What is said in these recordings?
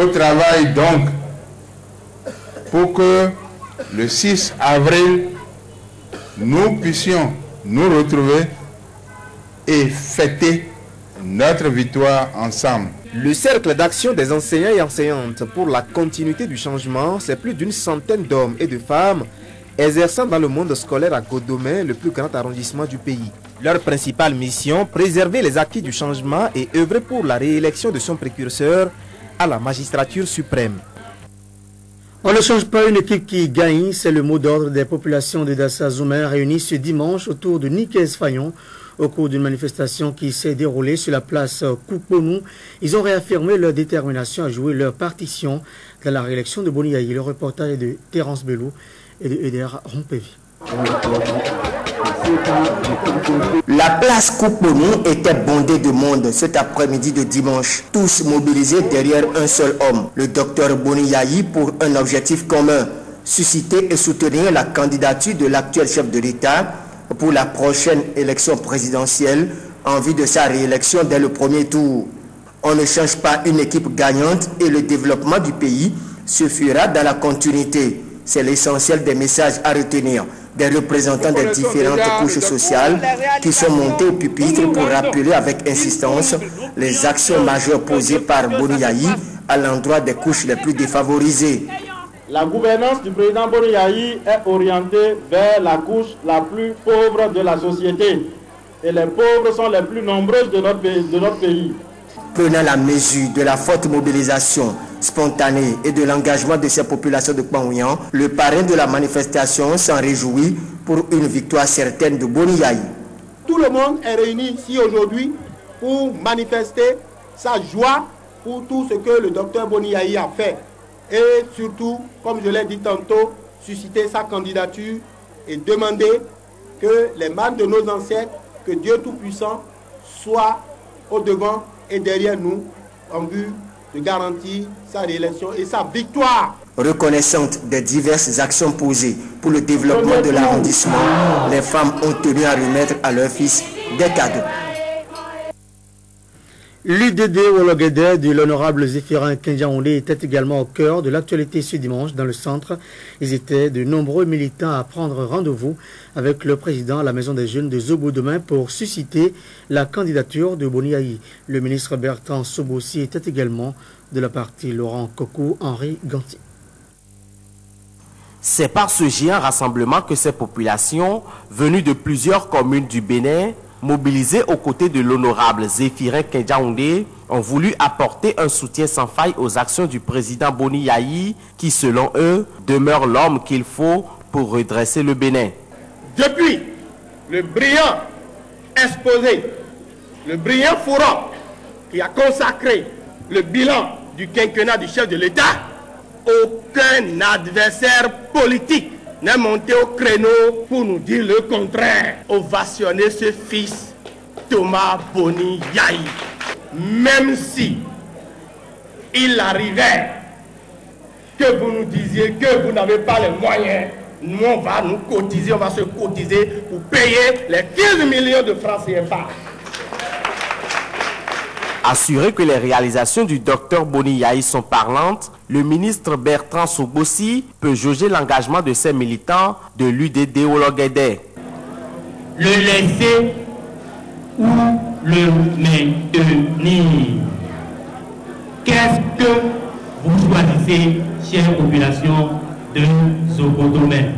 au travail donc pour que le 6 avril, nous puissions nous retrouver et fêter notre victoire ensemble. Le cercle d'action des enseignants et enseignantes pour la continuité du changement, c'est plus d'une centaine d'hommes et de femmes exerçant dans le monde scolaire à Godomé, le plus grand arrondissement du pays. Leur principale mission, préserver les acquis du changement et œuvrer pour la réélection de son précurseur à la magistrature suprême. On ne change pas une équipe qui gagne, c'est le mot d'ordre des populations de Dassa-Zoumé réunies ce dimanche autour de Nikez Fayon. Au cours d'une manifestation qui s'est déroulée sur la place Kouponou, ils ont réaffirmé leur détermination à jouer leur partition dans la réélection de Boni Yayi. Le reportage est de Terence Belou et de Eder Rompevi. La place Kouponou était bondée de monde cet après-midi de dimanche, tous mobilisés derrière un seul homme, le docteur Boni Yayi, pour un objectif commun, susciter et soutenir la candidature de l'actuel chef de l'État pour la prochaine élection présidentielle en vue de sa réélection dès le premier tour. On ne change pas une équipe gagnante et le développement du pays se fera dans la continuité. C'est l'essentiel des messages à retenir des représentants des différentes couches sociales qui sont montés au pupitre pour rappeler avec insistance les actions majeures posées par Boni Yayi à l'endroit des couches les plus défavorisées. La gouvernance du président Boni Yayi est orientée vers la couche la plus pauvre de la société. Et les pauvres sont les plus nombreuses de notre pays. Prenant la mesure de la forte mobilisation spontanée et de l'engagement de ces populations de Kpangouyan, le parrain de la manifestation s'en réjouit pour une victoire certaine de Boni Yayi. Tout le monde est réuni ici aujourd'hui pour manifester sa joie pour tout ce que le docteur Boni Yayi a fait. Et surtout, comme je l'ai dit tantôt, susciter sa candidature et demander que les membres de nos ancêtres, que Dieu Tout-Puissant soit au devant et derrière nous en vue de garantir sa réélection et sa victoire. Reconnaissante des diverses actions posées pour le développement de l'arrondissement, les femmes ont tenu à remettre à leurs fils des cadeaux. L'UDD Wologede de l'honorable Zéphirin Kenjaoundé était également au cœur de l'actualité ce dimanche dans le centre. Ils étaient de nombreux militants à prendre rendez-vous avec le président à la Maison des Jeunes de Zobo-Demain pour susciter la candidature de Boni Yayi. Le ministre Bertrand Sobossi était également de la partie Laurent Kokou, Henri Ganti. C'est par ce géant rassemblement que ces populations, venues de plusieurs communes du Bénin, mobilisés aux côtés de l'honorable Zéphirin Kenjaoundé, ont voulu apporter un soutien sans faille aux actions du président Boni Yayi, qui, selon eux, demeure l'homme qu'il faut pour redresser le Bénin. Depuis le brillant exposé, le brillant forum qui a consacré le bilan du quinquennat du chef de l'État, aucun adversaire politique n'est monté au créneau pour nous dire le contraire. Ovationner ce fils, Thomas Boni Yayi. Même si il arrivait que vous nous disiez que vous n'avez pas les moyens, nous on va nous cotiser, on va se cotiser pour payer les 15 millions de francs CFA. Assuré que les réalisations du docteur Boni Yayi sont parlantes, le ministre Bertrand Sobossi peut jauger l'engagement de ses militants de l'UDD Wologede. Le laisser ou le maintenir? Qu'est-ce que vous choisissez, chère population de Zobo-Demain?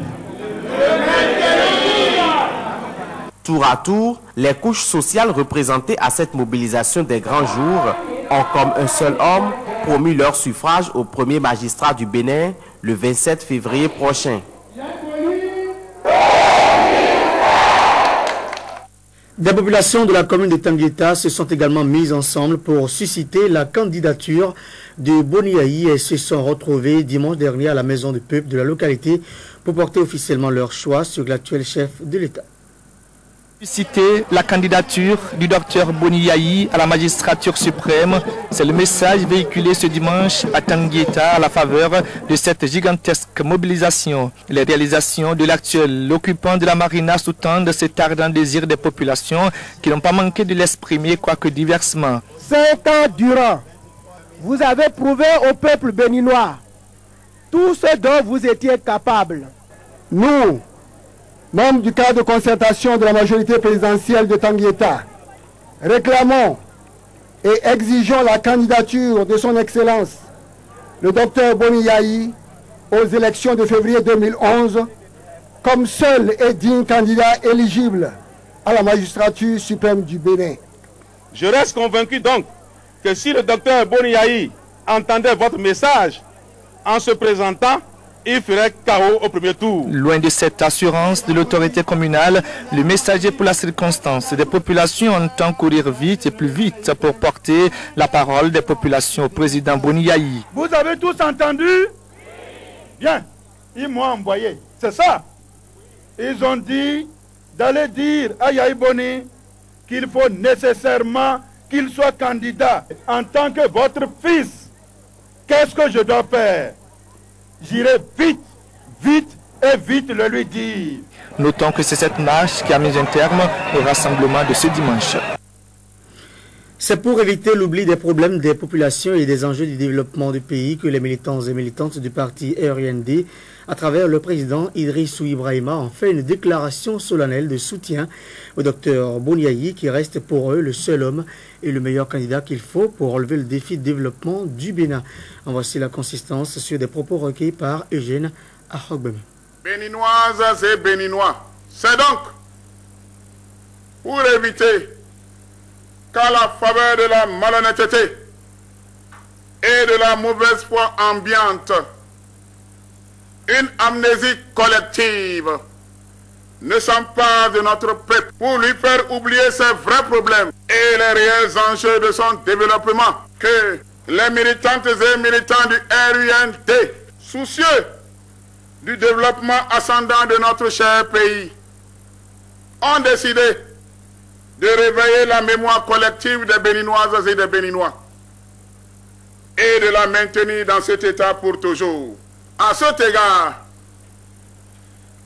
Tour à tour, les couches sociales représentées à cette mobilisation des grands jours ont comme un seul homme promis leur suffrage au premier magistrat du Bénin le 27 février prochain. Des populations de la commune de Tangueta se sont également mises ensemble pour susciter la candidature de Boni Yayi et se sont retrouvées dimanche dernier à la maison du peuple de la localité pour porter officiellement leur choix sur l'actuel chef de l'État. Susciter la candidature du docteur Boni Yayi à la magistrature suprême, c'est le message véhiculé ce dimanche à Tangueta à la faveur de cette gigantesque mobilisation. Les réalisations de l'actuel occupant de la marina sous-tendent cet ardent désir des populations qui n'ont pas manqué de l'exprimer, quoique diversement. 5 ans durant, vous avez prouvé au peuple béninois tout ce dont vous étiez capable. Nous, membres du cadre de concertation de la majorité présidentielle de Tanguieta, réclamons et exigeons la candidature de son Excellence, le docteur Boni Yayi, aux élections de février 2011, comme seul et digne candidat éligible à la magistrature suprême du Bénin. Je reste convaincu donc que si le docteur Boni Yayi entendait votre message en se présentant, il ferait KO au premier tour. Loin de cette assurance de l'autorité communale, le messager pour la circonstance des populations entend courir vite et plus vite pour porter la parole des populations au président Boni Yayi. Vous avez tous entendu? Bien, ils m'ont envoyé, c'est ça. Ils ont dit d'aller dire à Yayi Boni qu'il faut nécessairement qu'il soit candidat en tant que votre fils. Qu'est-ce que je dois faire? J'irai vite, vite et vite le lui dire. Notons que c'est cette marche qui a mis un terme au rassemblement de ce dimanche. C'est pour éviter l'oubli des problèmes des populations et des enjeux du développement du pays que les militants et militantes du parti RUND, à travers le président Idrissou Ibrahima, ont fait une déclaration solennelle de soutien au docteur Boni Yayi, qui reste pour eux le seul homme et le meilleur candidat qu'il faut pour relever le défi de développement du Bénin. En voici la consistance sur des propos recueillis par Eugène Ahogbem. Béninoises et Béninois, c'est donc pour éviter qu'à la faveur de la malhonnêteté et de la mauvaise foi ambiante, une amnésie collective ne s'empare de notre peuple pour lui faire oublier ses vrais problèmes et les réels enjeux de son développement, que les militantes et militants du RUND, soucieux du développement ascendant de notre cher pays, ont décidé de réveiller la mémoire collective des Béninoises et des Béninois et de la maintenir dans cet état pour toujours. À cet égard,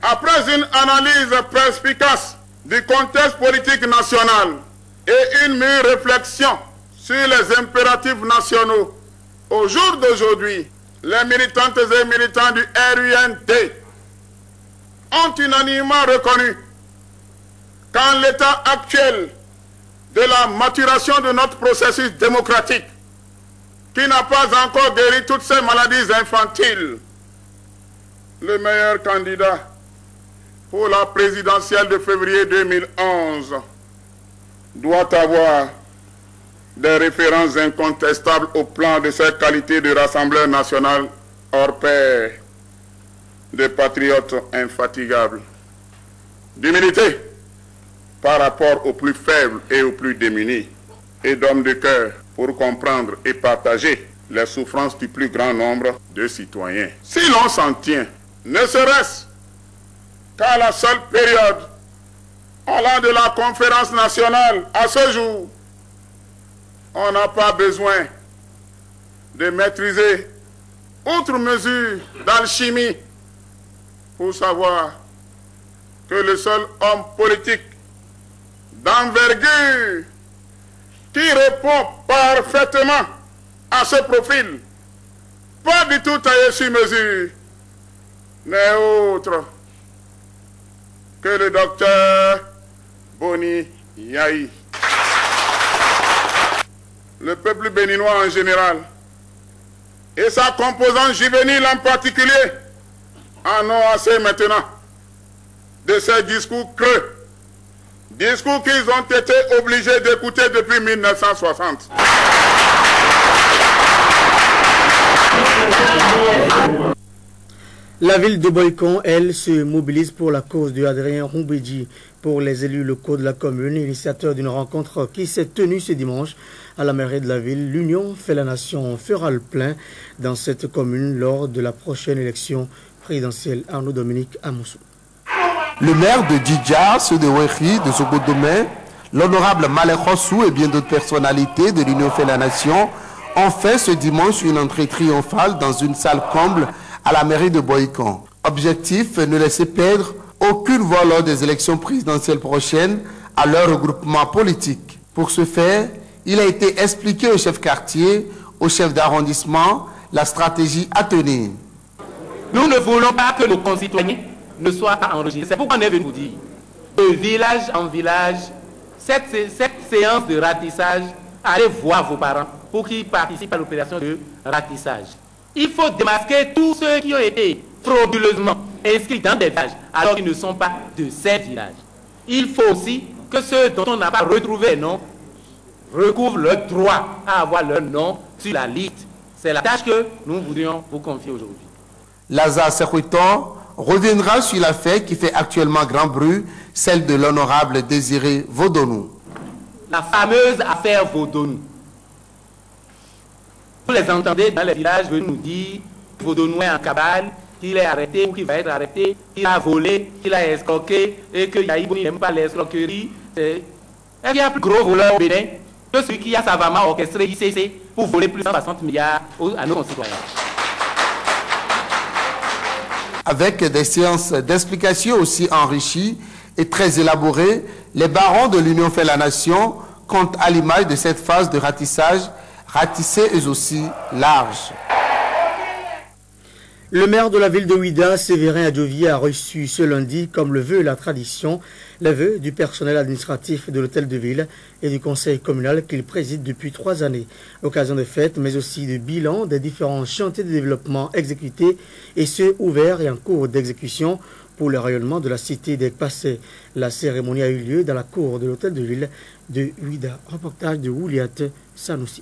après une analyse perspicace du contexte politique national et une mûre réflexion sur les impératifs nationaux, au jour d'aujourd'hui, les militantes et militants du RUND ont unanimement reconnu qu'en l'état actuel de la maturation de notre processus démocratique, qui n'a pas encore guéri toutes ces maladies infantiles, le meilleur candidat pour la présidentielle de février 2011 doit avoir des références incontestables au plan de ses qualités de rassembleur national hors pair, de patriote infatigable, d'humilité par rapport aux plus faibles et aux plus démunis, et d'homme de cœur pour comprendre et partager les souffrances du plus grand nombre de citoyens. Si l'on s'en tient, ne serait-ce qu'à la seule période allant de la conférence nationale à ce jour, on n'a pas besoin de maîtriser outre mesure d'alchimie pour savoir que le seul homme politique d'envergure qui répond parfaitement à ce profil, pas du tout taillé sur mesure, n'est autre que le docteur Boni Yayi. Le peuple béninois en général et sa composante juvénile en particulier en ont assez maintenant de ces discours creux, discours qu'ils ont été obligés d'écouter depuis 1960. La ville de Boycon, elle, se mobilise pour la cause de Adrien Rumbedji. Pour les élus locaux de la commune, initiateur d'une rencontre qui s'est tenue ce dimanche à la mairie de la ville, l'Union fait la nation fera le plein dans cette commune lors de la prochaine élection présidentielle. Arnaud Dominique Amoussou. Le maire de Djidja, ceux de Wéhi, de Sogodomé, l'honorable Malek Hossou et bien d'autres personnalités de l'Union fait la nation ont fait ce dimanche une entrée triomphale dans une salle comble à la mairie de Boycon. Objectif, ne laisser perdre aucune voix lors des élections présidentielles prochaines à leur regroupement politique. Pour ce faire, il a été expliqué aux chefs quartiers, au chef d'arrondissement la stratégie à tenir. Nous ne voulons pas que nos concitoyens ne soient pas enregistrés. C'est pourquoi on est venu vous dire, de village en village, cette séance de ratissage, allez voir vos parents pour qu'ils participent à l'opération de ratissage. Il faut démasquer tous ceux qui ont été frauduleusement inscrits dans des villages alors qu'ils ne sont pas de ces villages. Il faut aussi que ceux dont on n'a pas retrouvé les noms recouvrent le droit à avoir leur nom sur la liste. C'est la tâche que nous voudrions vous confier aujourd'hui. Lazare Sekouiton reviendra sur l'affaire qui fait actuellement grand bruit, celle de l'honorable Désiré Vodonou. La fameuse affaire Vodonou. Vous les entendez dans les villages venir nous dire que Vodonou est en cabale, qu'il est arrêté ou qu'il va être arrêté, qu'il a volé, qu'il a escroqué et que Yaïbo n'aime pas l'escroquerie. Il y a un plus gros voleur au Bénin que celui qui a savamment orchestré l'ICC pour voler plus de 160 milliards à nos concitoyens. Avec des séances d'explication aussi enrichies et très élaborées, les barons de l'Union fait la nation comptent à l'image de cette phase de ratissage, ratissée eux aussi large. Le maire de la ville de Ouida, Séverin Adjovi, a reçu ce lundi, comme le veut la tradition, les vœux du personnel administratif de l'hôtel de ville et du conseil communal qu'il préside depuis 3 années. Occasion de fête, mais aussi de bilan des différents chantiers de développement exécutés et ceux ouverts et en cours d'exécution pour le rayonnement de la cité des Passés. La cérémonie a eu lieu dans la cour de l'hôtel de ville de Ouida. Reportage de Ouliat Sanoussi.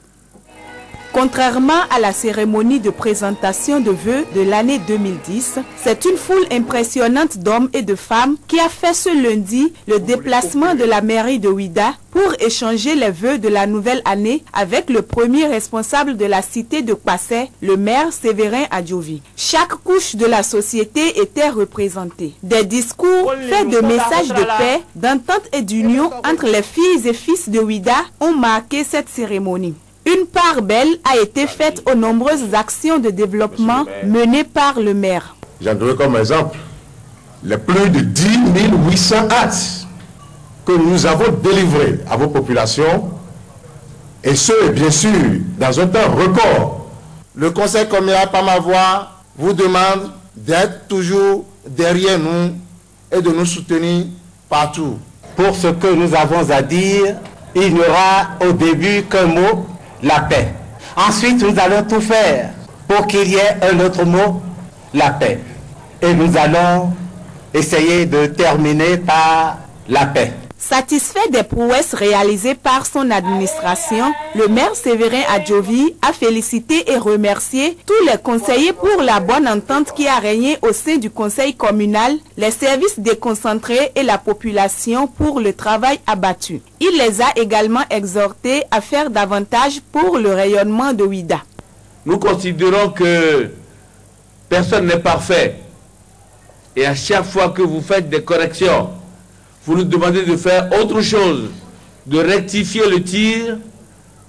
Contrairement à la cérémonie de présentation de vœux de l'année 2010, c'est une foule impressionnante d'hommes et de femmes qui a fait ce lundi le déplacement de la mairie de Ouida pour échanger les vœux de la nouvelle année avec le premier responsable de la cité de Passé, le maire Séverin Adjovi. Chaque couche de la société était représentée. Des discours faits de messages de paix, d'entente et d'union entre les filles et fils de Ouida ont marqué cette cérémonie. Une part belle a été faite aux nombreuses actions de développement menées par le maire. J'en donne comme exemple les plus de 10 800 actes que nous avons délivrés à vos populations, et ce, bien sûr, dans un temps record. Le conseil communal, par ma voix, vous demande d'être toujours derrière nous et de nous soutenir partout. Pour ce que nous avons à dire, il n'y aura au début qu'un mot, la paix. Ensuite, nous allons tout faire pour qu'il y ait un autre mot, la paix. Et nous allons essayer de terminer par la paix. Satisfait des prouesses réalisées par son administration, le maire Séverin Adjovi a félicité et remercié tous les conseillers pour la bonne entente qui a régné au sein du conseil communal, les services déconcentrés et la population pour le travail abattu. Il les a également exhortés à faire davantage pour le rayonnement de Ouida. Nous considérons que personne n'est parfait et à chaque fois que vous faites des corrections, vous nous demandez de faire autre chose, de rectifier le tir,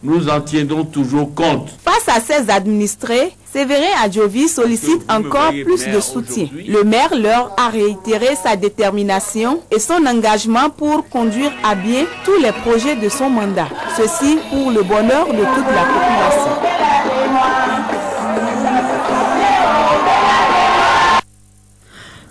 nous en tiendrons toujours compte. Face à ces administrés, Séverin Adjovi sollicite encore plus de soutien. Le maire leur a réitéré sa détermination et son engagement pour conduire à bien tous les projets de son mandat. Ceci pour le bonheur de toute la population.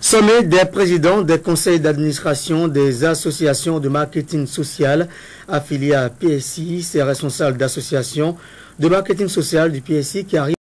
Sommet des présidents des conseils d'administration des associations de marketing social affiliées à PSI, ces responsables d'associations de marketing social du PSI qui arrivent